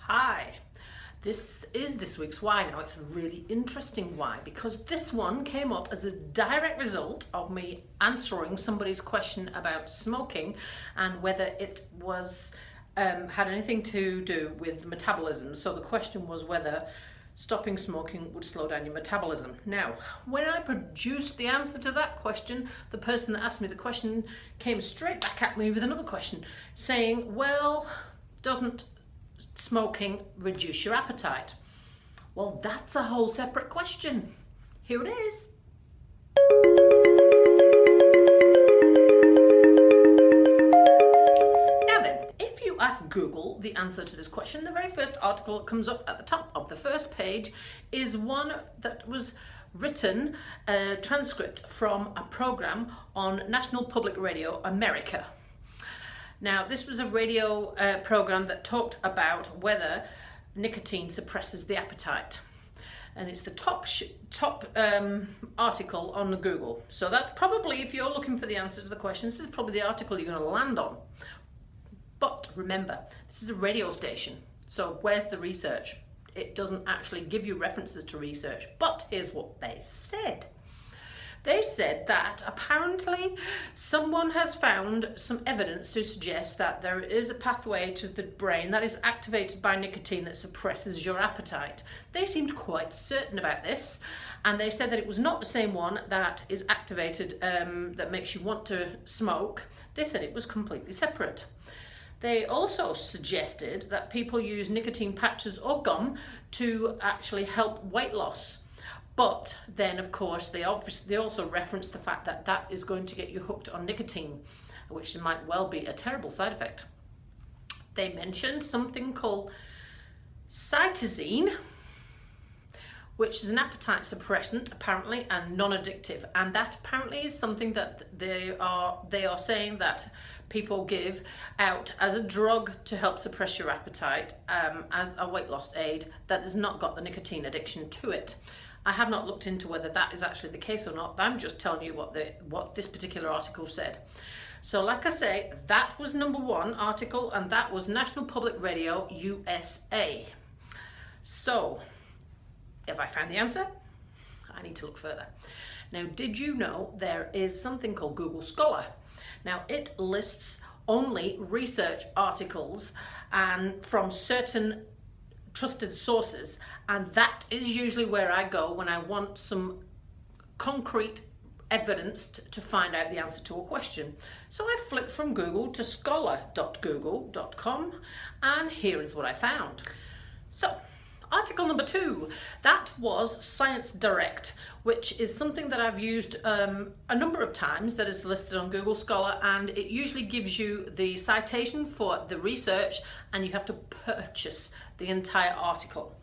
Hi, this is this week's Why. Now it's a really interesting why, because this one came up as a direct result of me answering somebody's question about smoking and whether it was had anything to do with metabolism. So the question was whether stopping smoking would slow down your metabolism. Now, when I produced the answer to that question, the person that asked me the question came straight back at me with another question saying, well, doesn't smoking reduce your appetite? Well, that's a whole separate question. Here it is. Now then, if you ask Google the answer to this question, the very first article that comes up at the top of the first page is one that was written, a transcript from a program on National Public Radio America. Now, this was a radio program that talked about whether nicotine suppresses the appetite. And it's the top article on Google. So that's probably, if you're looking for the answer to the question, this is probably the article you're going to land on. But remember, this is a radio station. So where's the research? It doesn't actually give you references to research. But here's what they said. They said that apparently someone has found some evidence to suggest that there is a pathway to the brain that is activated by nicotine that suppresses your appetite. They seemed quite certain about this, and they said that it was not the same one that is activated that makes you want to smoke. They said it was completely separate. They also suggested that people use nicotine patches or gum to actually help weight loss. But then, of course, they also reference the fact that that is going to get you hooked on nicotine, which might well be a terrible side effect. They mentioned something called cytosine, which is an appetite suppressant, apparently, and non-addictive. And that apparently is something that they are saying that people give out as a drug to help suppress your appetite, as a weight loss aid that has not got the nicotine addiction to it. I have not looked into whether that is actually the case or not, but I'm just telling you what this particular article said. So like I say, that was number one article, and that was National Public Radio USA. So, if I found the answer, I need to look further. Now, did you know there is something called Google Scholar? Now, it lists only research articles and from certain trusted sources, and that is usually where I go when I want some concrete evidence to find out the answer to a question. So I flipped from Google to scholar.google.com, and here is what I found. So, article number 2, that was Science Direct, which is something that I've used a number of times that is listed on Google Scholar, and it usually gives you the citation for the research, and you have to purchase the entire article.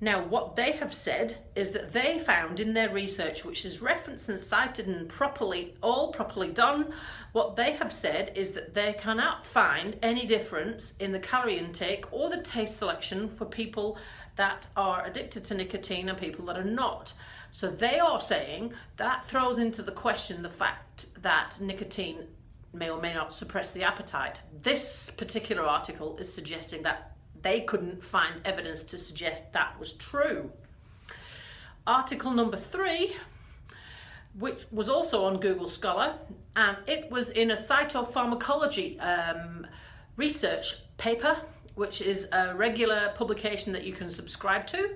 Now, what they have said is that they found in their research, which is referenced and cited and all properly done, what they have said is that they cannot find any difference in the calorie intake or the taste selection for people that are addicted to nicotine and people that are not. So they are saying that throws into the question the fact that nicotine may or may not suppress the appetite. This particular article is suggesting that they couldn't find evidence to suggest that was true. Article number 3, which was also on Google Scholar, and it was in a cytopharmacology research paper, which is a regular publication that you can subscribe to.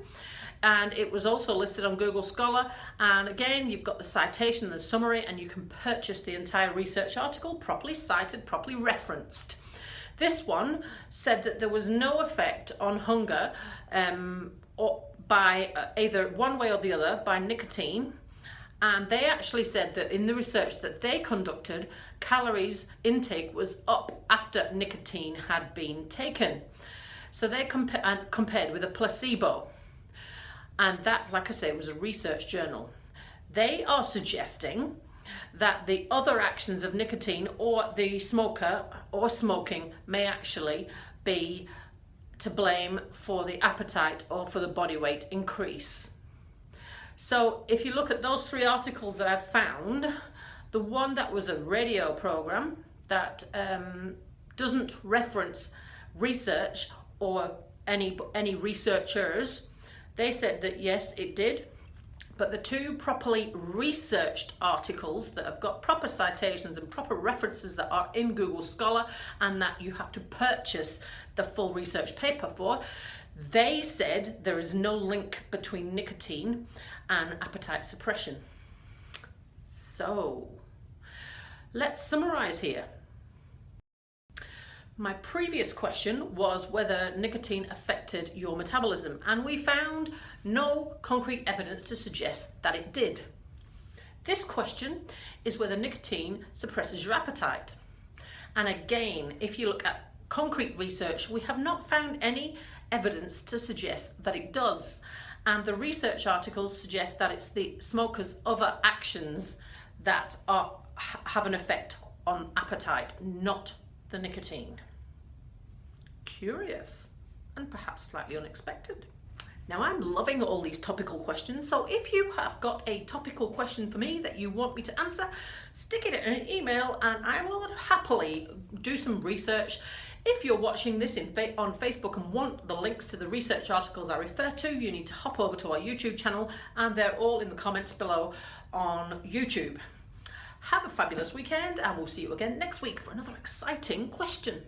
And it was also listed on Google Scholar, and again you've got the citation, the summary, and you can purchase the entire research article properly cited, properly referenced. This one said that there was no effect on hunger or by either one way or the other by nicotine, and they actually said that in the research that they conducted, calories intake was up after nicotine had been taken. So they compared with a placebo, and that, like I say, was a research journal. They are suggesting that the other actions of nicotine or the smoker or smoking may actually be to blame for the appetite or for the body weight increase. So if you look at those 3 articles that I've found, the one that was a radio program that doesn't reference research or any researchers, they said that yes, it did. But the two properly researched articles that have got proper citations and proper references that are in Google Scholar and that you have to purchase the full research paper for, they said there is no link between nicotine and appetite suppression. So let's summarize here. My previous question was whether nicotine affected your metabolism, and we found no concrete evidence to suggest that it did. This question is whether nicotine suppresses your appetite. And again, if you look at concrete research, we have not found any evidence to suggest that it does. And the research articles suggest that it's the smoker's other actions that have an effect on appetite, not the nicotine. Curious and perhaps slightly unexpected. Now, I'm loving all these topical questions, so if you have got a topical question for me that you want me to answer, stick it in an email and I will happily do some research. If you're watching this on Facebook and want the links to the research articles I refer to, you need to hop over to our YouTube channel, and they're all in the comments below on YouTube. Have a fabulous weekend, and we'll see you again next week for another exciting question.